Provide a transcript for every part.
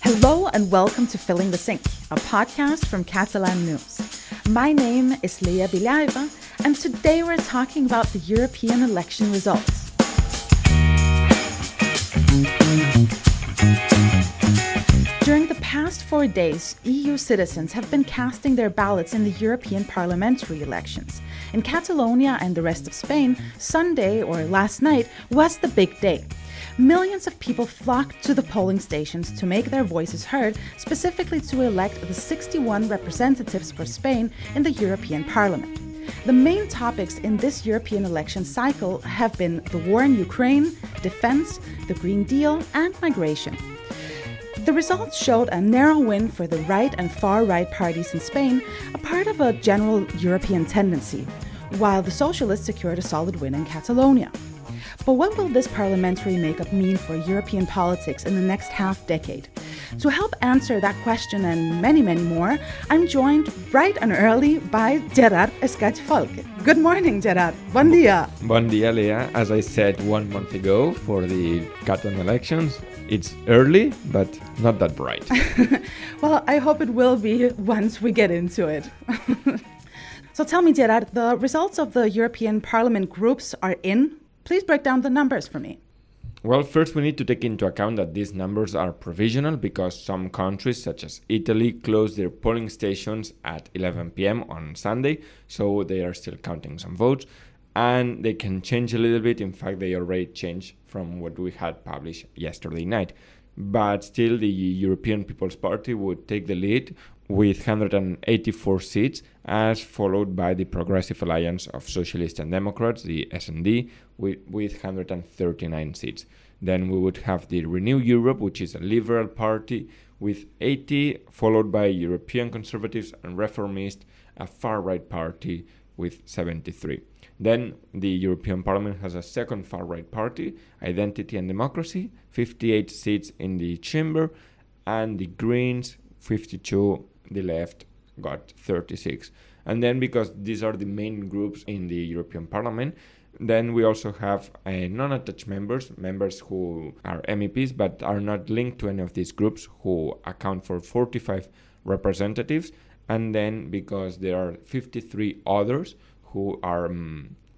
Hello and welcome to Filling the Sink, a podcast from Catalan News. My name is Lea Beliaeva, and today we're talking about the European election results. During the past 4 days, EU citizens have been casting their ballots in the European parliamentary elections. In Catalonia and the rest of Spain, Sunday, or last night, was the big day. Millions of people flocked to the polling stations to make their voices heard, specifically to elect the 61 representatives for Spain in the European Parliament. The main topics in this European election cycle have been the war in Ukraine, defense, the Green Deal, and migration. The results showed a narrow win for the right and far-right parties in Spain, a part of a general European tendency, while the Socialists secured a solid win in Catalonia. But what will this parliamentary makeup mean for European politics in the next half-decade? To help answer that question and many, many more, I'm joined bright and early by Gerard Escaich Folch. Good morning, Gerard. Bon dia. Bon dia, Lea. As I said 1 month ago for the Catalan elections, it's early, but not that bright. Well, I hope it will be once we get into it. So tell me, Gerard, the results of the European Parliament groups are in. Please break down the numbers for me. Well, first we need to take into account that these numbers are provisional because some countries, such as Italy, closed their polling stations at 11 p.m. on Sunday, so they are still counting some votes, and they can change a little bit. In fact, they already changed from what we had published yesterday night. But still, the European People's Party would take the lead with 184 seats, as followed by the Progressive Alliance of Socialists and Democrats, the S&D, with 139 seats. Then we would have the Renew Europe, which is a liberal party, with 80, followed by European Conservatives and Reformists, a far-right party, with 73. Then the European Parliament has a second far-right party, Identity and Democracy, 58 seats in the chamber, and the Greens, 52, the left got 36. And then because these are the main groups in the European Parliament, then we also have non-attached members who are MEPs but are not linked to any of these groups, who account for 45 representatives. And then because there are 53 others who are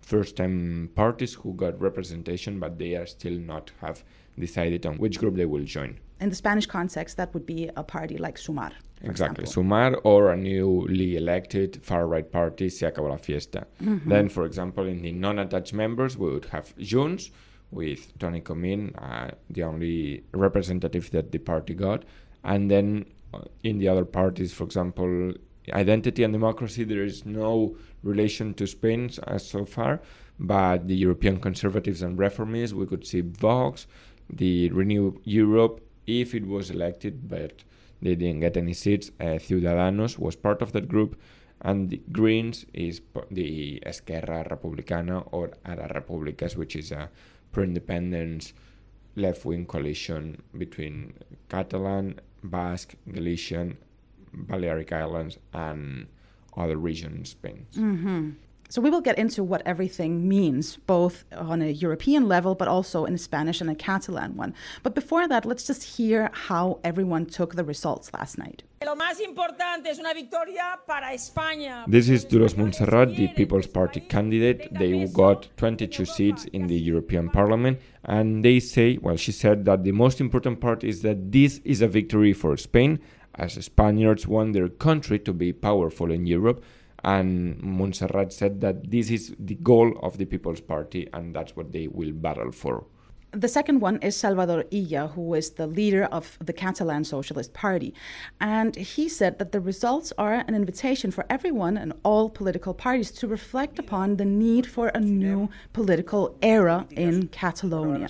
first-time parties who got representation, but they are still not have decided on which group they will join. In the Spanish context, that would be a party like Sumar. Exactly, Sumar, or a newly elected far-right party, Se Acabó la Fiesta. Mm-hmm. Then, for example, in the non-attached members, we would have Junts, with Toni Comín, the only representative that the party got. And then in the other parties, for example, Identity and Democracy, there is no relation to Spain as so far, but the European Conservatives and Reformists, we could see Vox, the Renew Europe, if it was elected, but they didn't get any seats. Ciudadanos was part of that group, and the Greens is the Esquerra Republicana, or Ara Republicas, which is a pro-independence left-wing coalition between Catalan, Basque, Galician, Balearic Islands, and other regions in Spain. Mm-hmm. So we will get into what everything means, both on a European level, but also in a Spanish and a Catalan one. But before that, let's just hear how everyone took the results last night. This is Dolors Montserrat, the People's Party candidate. They got 22 seats in the European Parliament, and they say, well, she said that the most important part is that this is a victory for Spain, as Spaniards want their country to be powerful in Europe. And Montserrat said that this is the goal of the People's Party, and that's what they will battle for. The second one is Salvador Illa, who is the leader of the Catalan Socialist Party. And he said that the results are an invitation for everyone and all political parties to reflect upon the need for a new political era in Catalonia.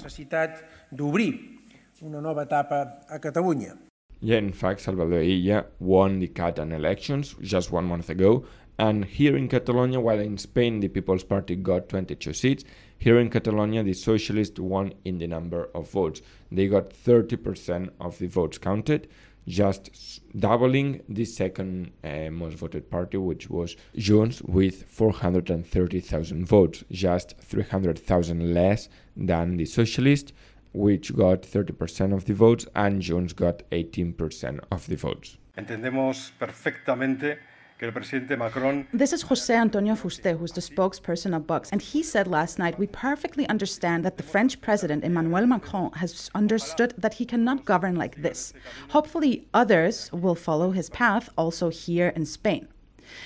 Yeah, in fact, Salvador Illa won the Catalan elections just 1 month ago. And here in Catalonia, while in Spain the People's Party got 22 seats, here in Catalonia the Socialists won in the number of votes. They got 30% of the votes counted, just doubling the second most voted party, which was Junts, with 430,000 votes, just 300,000 less than the Socialists. which got 30% of the votes, and Junts got 18% of the votes. Entendemos perfectamente que el presidente Macron... This is José Antonio Fuster, who's the spokesperson of Vox, and he said last night, "We perfectly understand that the French president, Emmanuel Macron, has understood that he cannot govern like this. Hopefully others will follow his path also here in Spain."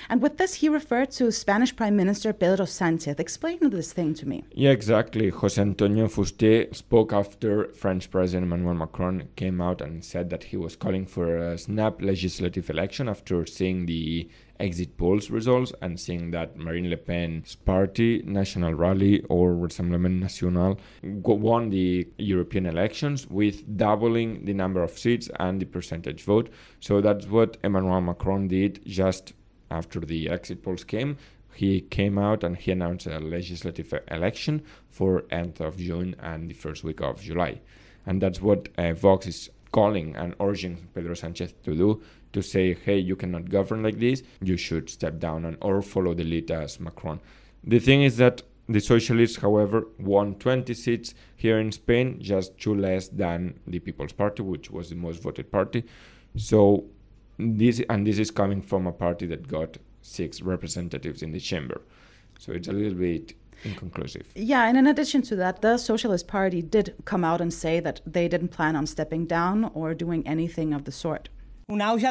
And with this, he referred to Spanish Prime Minister Pedro Sánchez. Explain this thing to me. Yeah, exactly. José Antonio Fuster spoke after French President Emmanuel Macron came out and said that he was calling for a snap legislative election after seeing the exit polls results and seeing that Marine Le Pen's party, National Rally or Rassemblement National, won the European elections with doubling the number of seats and the percentage vote. So that's what Emmanuel Macron did just after the exit polls came. He came out and he announced a legislative election for end of June and the first week of July. And that's what Vox is calling and urging Pedro Sánchez to do, to say, hey, you cannot govern like this, you should step down and or follow the lead as Macron. The thing is that the Socialists, however, won 20 seats here in Spain, just 2 less than the People's Party, which was the most voted party. So this is coming from a party that got 6 representatives in the chamber. So it's a little bit inconclusive. Yeah, and in addition to that, the Socialist Party did come out and say that they didn't plan on stepping down or doing anything of the sort. As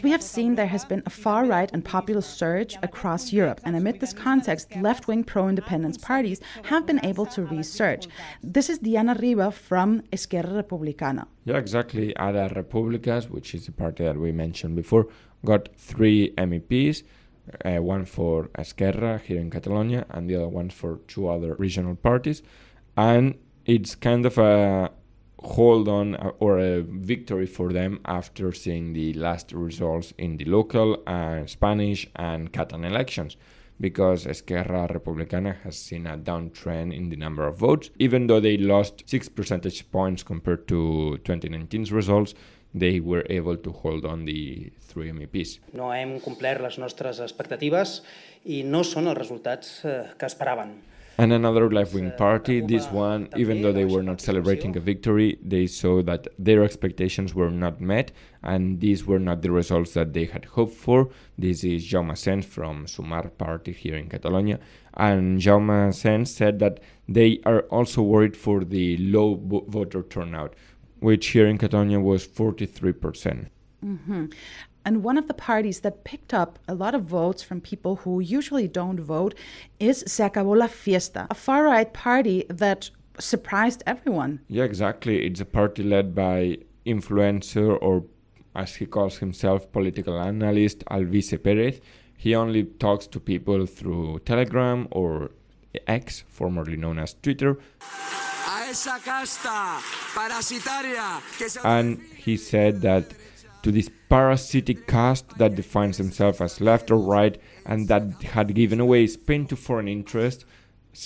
we have seen, there has been a far-right and populist surge across Europe, and amid this context, left-wing pro-independence parties have been able to resurge. This is Diana Riba from Esquerra Republicana. Yeah, exactly. Ara Repúblicas, which is the party that we mentioned before, got 3 MEPs, one for Esquerra here in Catalonia, and the other one for 2 other regional parties. And it's kind of a hold on or a victory for them after seeing the last results in the local Spanish and Catalan elections, because Esquerra Republicana has seen a downtrend in the number of votes. Even though they lost 6 percentage points compared to 2019's results, they were able to hold on the 3 MEPs. No hem complert les nostres expectatives i no són els resultats que esperàvem. And another left-wing party, this one, even though they were not celebrating a victory, they saw that their expectations were not met, and these were not the results that they had hoped for. This is Jaume Sens from Sumar party here in Catalonia. And Jaume Sens said that they are also worried for the low voter turnout, which here in Catalonia was 43%. Mm-hmm. And one of the parties that picked up a lot of votes from people who usually don't vote is Se Acabó la Fiesta, a far-right party that surprised everyone. Yeah, exactly. It's a party led by influencer, or as he calls himself, political analyst Alvise Pérez. He only talks to people through Telegram or X, formerly known as Twitter. And he said that to this parasitic caste that defines themselves as left or right and that had given away Spain to foreign interests,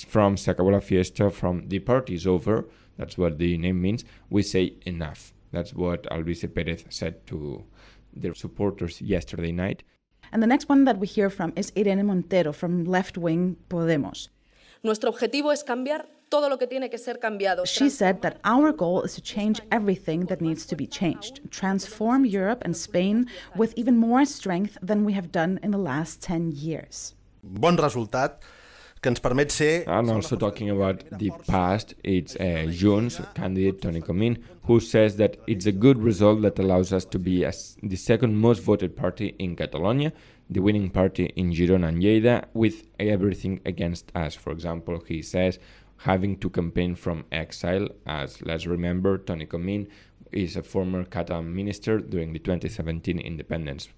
from Se Acabó la Fiesta, from the party is over, that's what the name means, we say enough. That's what Alvise Pérez said to their supporters yesterday night. And the next one that we hear from is Irene Montero from left-wing Podemos. Nuestro objetivo es cambiar todo lo que tiene que ser cambiado. She said that our goal is to change everything that needs to be changed, transform Europe and Spain with even more strength than we have done in the last 10 years. Bon resultat que ens permet ser... And also talking about the past, it's Junts candidate Toni Comín, who says that it's a good result that allows us to be the second most voted party in Catalonia, the winning party in Girona and Lleida, with everything against us. For example, he says having to campaign from exile, as let's remember, Toni Comín is a former Catalan minister during the 2017 independence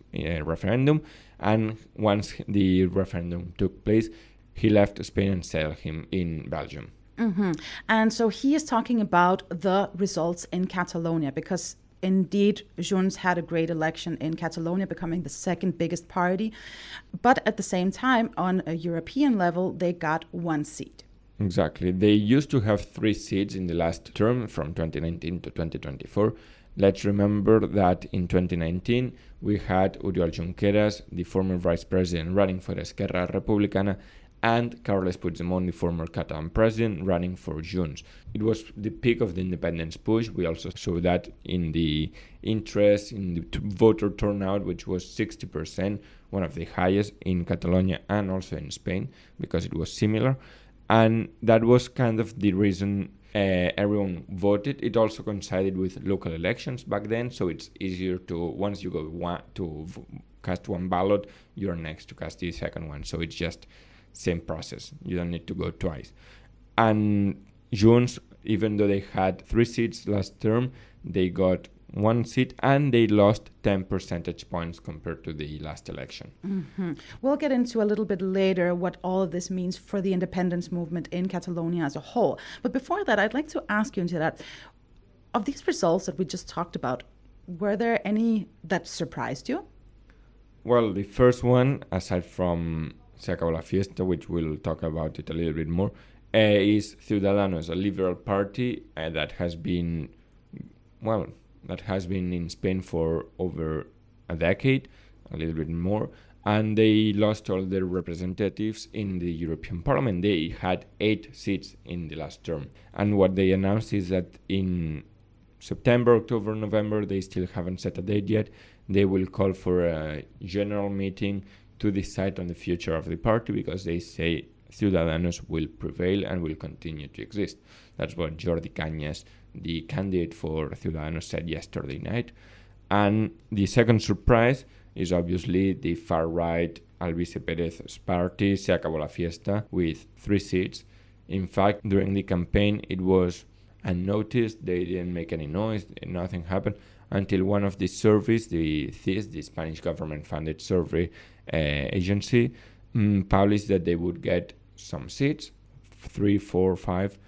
referendum, and once the referendum took place, he left Spain and settled him in Belgium. Mm-hmm. And so he is talking about the results in Catalonia, because indeed Junts had a great election in Catalonia, becoming the second biggest party, but at the same time, on a European level, they got 1 seat. Exactly. They used to have 3 seats in the last term from 2019 to 2024. Let's remember that in 2019, we had Oriol Junqueras, the former vice president, running for Esquerra Republicana, and Carles Puigdemont, the former Catalan president, running for Junts. It was the peak of the independence push. We also saw that in the interest, in the voter turnout, which was 60%, one of the highest in Catalonia and also in Spain, because it was similar. And that was kind of the reason everyone voted. It also coincided with local elections back then, so it's easier to, once you go cast one ballot, you're next to cast the second one. So it's just same process. You don't need to go twice. And Junts, even though they had 3 seats last term, they got 1 seat and they lost 10 percentage points compared to the last election. Mm-hmm. We'll get into a little bit later what all of this means for the independence movement in Catalonia as a whole. But before that, I'd like to ask you into that. Of these results that we just talked about, were there any that surprised you? Well, the first one, aside from Se acabó la fiesta, which we'll talk about it a little bit more, is Ciudadanos, a liberal party that has been in Spain for over a decade, a little bit more, and they lost all their representatives in the European Parliament. They had 8 seats in the last term. And what they announced is that in September, October, November, they still haven't set a date yet. They will call for a general meeting to decide on the future of the party, because they say Ciudadanos will prevail and will continue to exist. That's what Jordi Cañas, the candidate for Ciudadanos, said yesterday night. And the second surprise is obviously the far-right Albizu Pérez's party, Se acabó la fiesta, with 3 seats. In fact, during the campaign, it was unnoticed. They didn't make any noise. Nothing happened until one of the surveys, the CIS, the Spanish government-funded survey agency, published that they would get some seats, 3, 4, 5,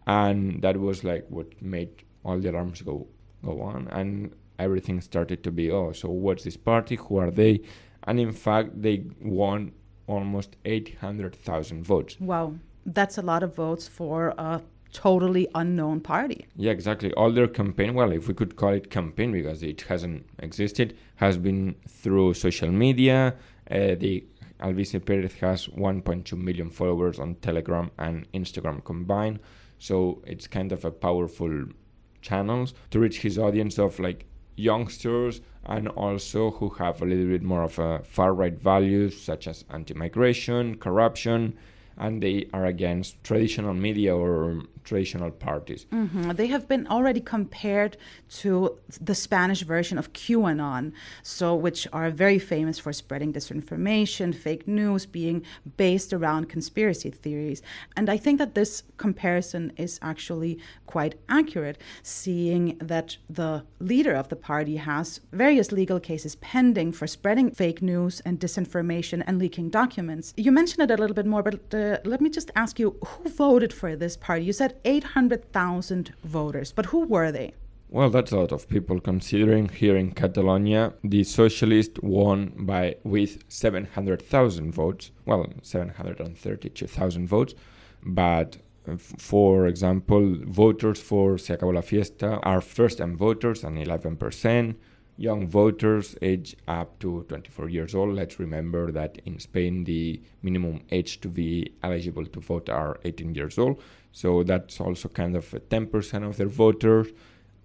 and that was like what made all the alarms go on, and everything started to be, so what's this party? Who are they? And in fact, they won almost 800,000 votes. Wow, that's a lot of votes for a totally unknown party. Yeah, exactly. All their campaign, well, if we could call it campaign because it hasn't existed, has been through social media. The Albizu Pérez has 1.2 million followers on Telegram and Instagram combined. So it's kind of a powerful channel to reach his audience of like youngsters and also who have a little bit more of a far-right values such as anti-migration, corruption, and they are against traditional media or traditional parties. Mm-hmm. They have been already compared to the Spanish version of QAnon, which are very famous for spreading disinformation, fake news, being based around conspiracy theories. And I think that this comparison is actually quite accurate, seeing that the leader of the party has various legal cases pending for spreading fake news and disinformation and leaking documents. You mentioned it a little bit more, but let me just ask you, who voted for this party? You said 800,000 voters, but who were they? Well, that's a lot of people, considering here in Catalonia, the Socialists won with 700,000 votes. Well, 732,000 votes. But, for example, voters for Se acabó la fiesta are first-time voters, and 11%. Young voters age up to 24 years old. Let's remember that in Spain, the minimum age to be eligible to vote are 18 years old. So that's also kind of 10% of their voters.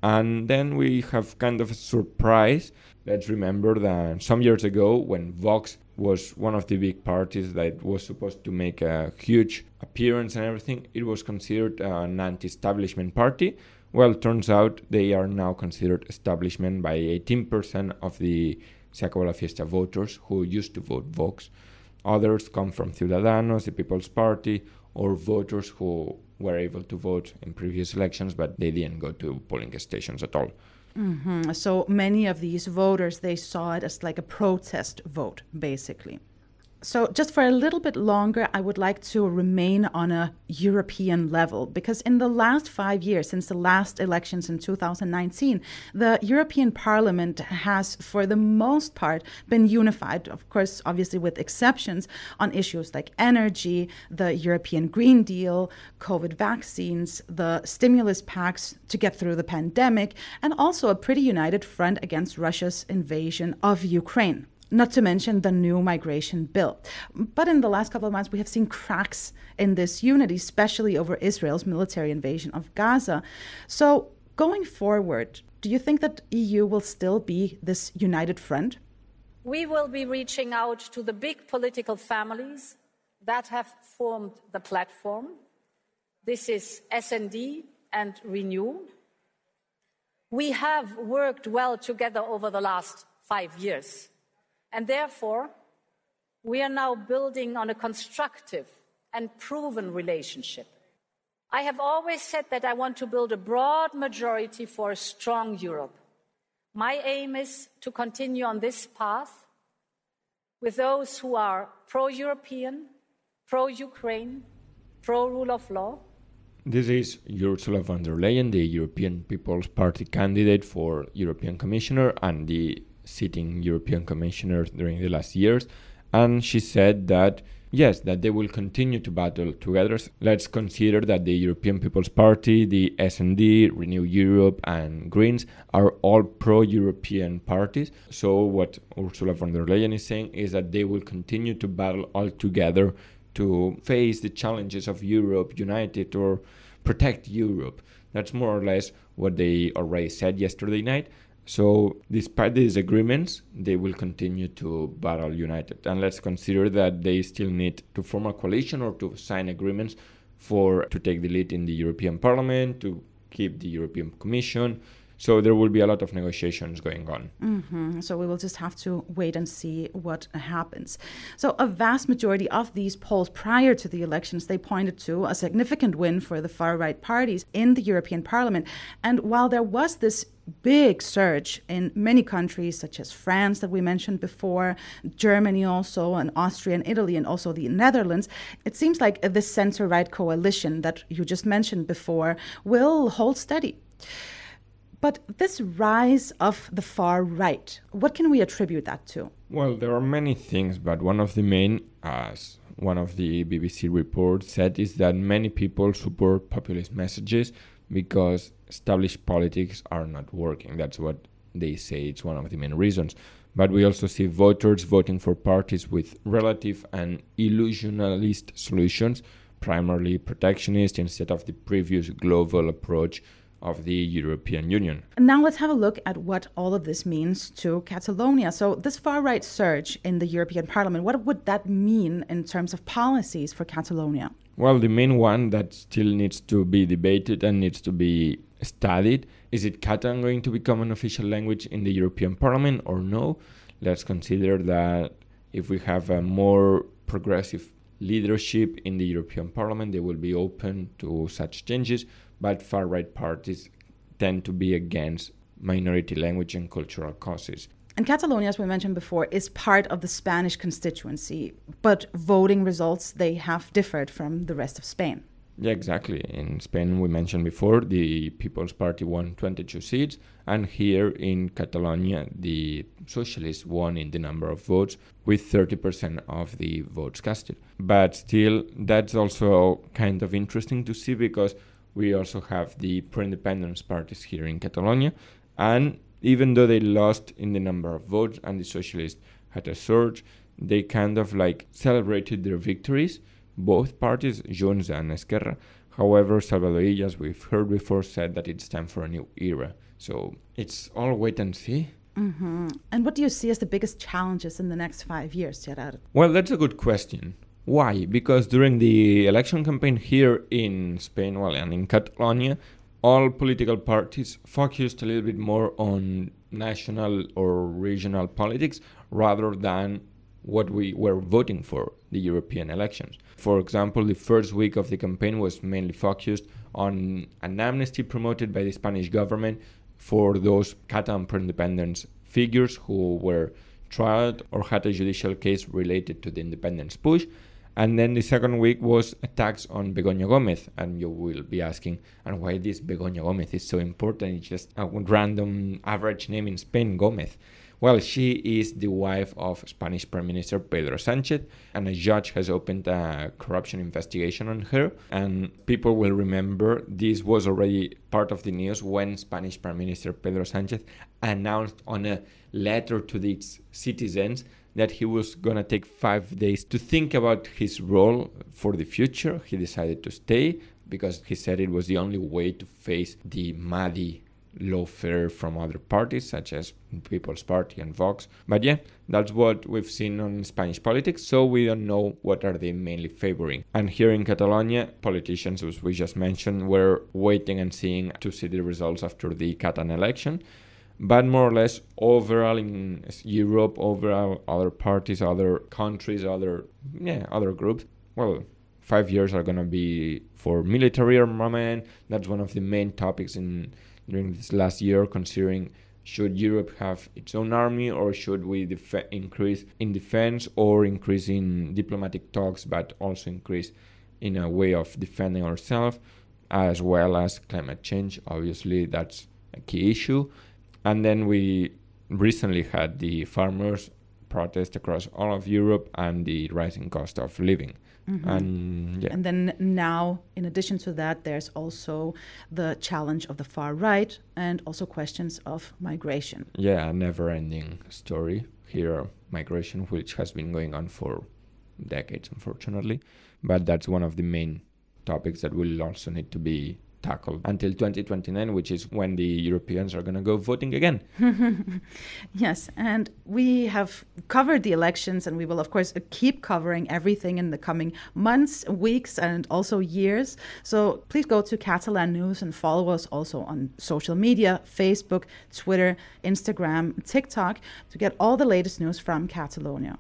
And then we have kind of a surprise. Let's remember that some years ago, when Vox was one of the big parties that was supposed to make a huge appearance and everything, it was considered an anti-establishment party. Well, turns out they are now considered establishment by 18% of the Se acabó la fiesta voters who used to vote Vox. Others come from Ciudadanos, the People's Party, or voters who were able to vote in previous elections, but they didn't go to polling stations at all. Mm-hmm. So many of these voters, they saw it as like a protest vote, basically. So just for a little bit longer, I would like to remain on a European level, because in the last 5 years, since the last elections in 2019, the European Parliament has, for the most part, been unified, of course, obviously with exceptions, on issues like energy, the European Green Deal, COVID vaccines, the stimulus packs to get through the pandemic, and also a pretty united front against Russia's invasion of Ukraine. not to mention the new migration bill. But in the last couple of months, we have seen cracks in this unity, especially over Israel's military invasion of Gaza. So going forward, do you think that EU will still be this united front? We will be reaching out to the big political families that have formed the platform. This is SD and Renew. We have worked well together over the last 5 years, and therefore we are now building on a constructive and proven relationship. I have always said that I want to build a broad majority for a strong Europe. My aim is to continue on this path with those who are pro-European, pro-Ukraine, pro-rule of law. This is Ursula von der Leyen, the European People's Party candidate for European Commissioner and the sitting European Commissioner during the last years. And she said that, yes, that they will continue to battle together. Let's consider that the European People's Party, the SD, Renew Europe, and Greens are all pro-European parties. So what Ursula von der Leyen is saying is that they will continue to battle all together to face the challenges of Europe united or protect Europe. That's more or less what they already said yesterday night. So despite the disagreements, they will continue to battle united. And let's consider that they still need to form a coalition or to sign agreements to take the lead in the European Parliament, to keep the European Commission. So there will be a lot of negotiations going on. Mm-hmm. So we will just have to wait and see what happens. So a vast majority of these polls prior to the elections, they pointed to a significant win for the far-right parties in the European Parliament. And while there was this big surge in many countries, such as France that we mentioned before, Germany also, and Austria and Italy, and also the Netherlands, it seems like the center-right coalition that you just mentioned before will hold steady. But this rise of the far right, what can we attribute that to? Well, there are many things, but one of the main, as one of the BBC reports said, is that many people support populist messages because established politics are not working. That's what they say. It's one of the main reasons. But we also see voters voting for parties with relative and illusionist solutions, primarily protectionist, instead of the previous global approach of the European Union. Now let's have a look at what all of this means to Catalonia. So this far-right surge in the European Parliament, what would that mean in terms of policies for Catalonia? Well, the main one that still needs to be debated and needs to be studied, is it Catalan going to become an official language in the European Parliament or no? Let's consider that if we have a more progressive leadership in the European Parliament, they will be open to such changes. But far-right parties tend to be against minority language and cultural causes. And Catalonia, as we mentioned before, is part of the Spanish constituency, but voting results, they have differed from the rest of Spain. Yeah, exactly. In Spain, we mentioned before, the People's Party won 22 seats, and here in Catalonia, the Socialists won in the number of votes with 30% of the votes casted. But still, that's also kind of interesting to see because we also have the pro-independence parties here in Catalonia, and even though they lost in the number of votes and the Socialists had a surge, they kind of celebrated their victories, both parties, Junts and Esquerra. However, Salvador Illa, as we've heard before, said that it's time for a new era. So it's all wait and see. Mm-hmm. And what do you see as the biggest challenges in the next 5 years, Gerard? Well, that's a good question. Why? Because during the election campaign here in Spain, and in Catalonia, all political parties focused a little bit more on national or regional politics rather than what we were voting for, the European elections. For example, the first week of the campaign was mainly focused on an amnesty promoted by the Spanish government for those Catalan pro-independence figures who were tried or had a judicial case related to the independence push. And then the second week was attacks on Begoña Gómez. And you will be asking, and why this Begoña Gómez is so important? It's just a random average name in Spain, Gómez. Well, she is the wife of Spanish Prime Minister Pedro Sánchez, and a judge has opened a corruption investigation on her. And people will remember this was already part of the news when Spanish Prime Minister Pedro Sánchez announced on a letter to its citizens that he was going to take 5 days to think about his role for the future. He decided to stay because he said it was the only way to face the muddy lawfare from other parties such as People's Party and Vox. But yeah, that's what we've seen on Spanish politics, so we don't know what are they mainly favoring. And here in Catalonia, politicians, as we just mentioned, were waiting and seeing to see the results after the Catalan election. But more or less, overall in Europe, overall other parties, other countries, other groups, well, 5 years are going to be for military armament. That's one of the main topics during this last year, considering should Europe have its own army or should we increase in defense or increase in diplomatic talks, but also increase in a way of defending ourselves, as well as climate change. Obviously, that's a key issue. And then we recently had the farmers' protest across all of Europe and the rising cost of living. Mm-hmm. And then now, in addition to that, there's also the challenge of the far right and also questions of migration. Yeah, a never-ending story here, migration, which has been going on for decades, unfortunately. But that's one of the main topics that will also need to be tackled until 2029, which is when the Europeans are going to go voting again. Yes, and we have covered the elections, and we will, of course, keep covering everything in the coming months, weeks, and also years. So please go to Catalan News and follow us also on social media, Facebook, Twitter, Instagram, TikTok, to get all the latest news from Catalonia.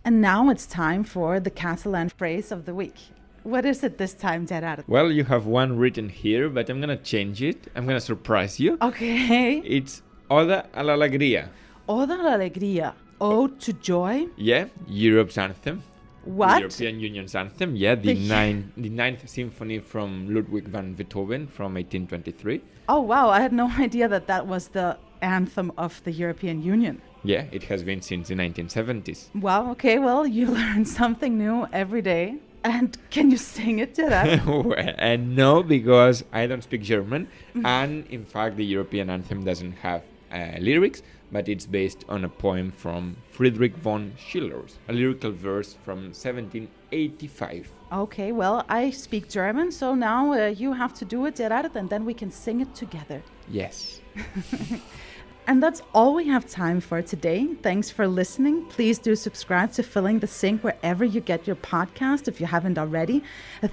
And now it's time for the Catalan phrase of the week. What is it this time, Gerard? Well, you have one written here, but I'm going to change it. I'm going to surprise you. Okay. It's Oda a la Alegría. Oda a la Alegría. Ode to joy? Yeah, Europe's anthem. What? The European Union's anthem, yeah. The ninth symphony from Ludwig van Beethoven from 1823. Oh, wow. I had no idea that was the anthem of the European Union. Yeah, it has been since the 1970s. Wow, okay. Well, you learn something new every day. And can you sing it, Gerard? And no, because I don't speak German. And in fact, the European anthem doesn't have lyrics, but it's based on a poem from Friedrich von Schiller's, a lyrical verse from 1785. Okay, well, I speak German, so now you have to do it, Gerard, and then we can sing it together. Yes. And that's all we have time for today. Thanks for listening. Please do subscribe to Filling the Sink wherever you get your podcast if you haven't already.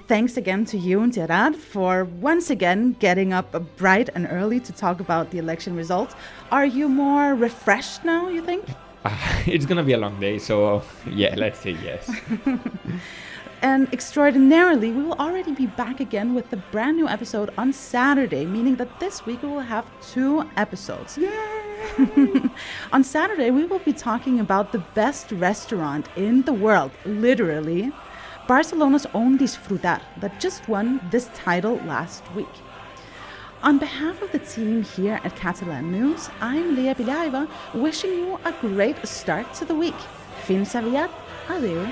Thanks again to you, Gerard, for once again getting up bright and early to talk about the election results. Are you more refreshed now, you think? It's going to be a long day, so yeah, let's say yes. And extraordinarily, we will already be back again with a brand new episode on Saturday, meaning that this week we will have 2 episodes. Yay! On Saturday, we will be talking about the best restaurant in the world, literally, Barcelona's own Disfrutar, that just won this title last week. On behalf of the team here at Catalan News, I'm Lea Beliaeva, wishing you a great start to the week. Fins aviat, adeu.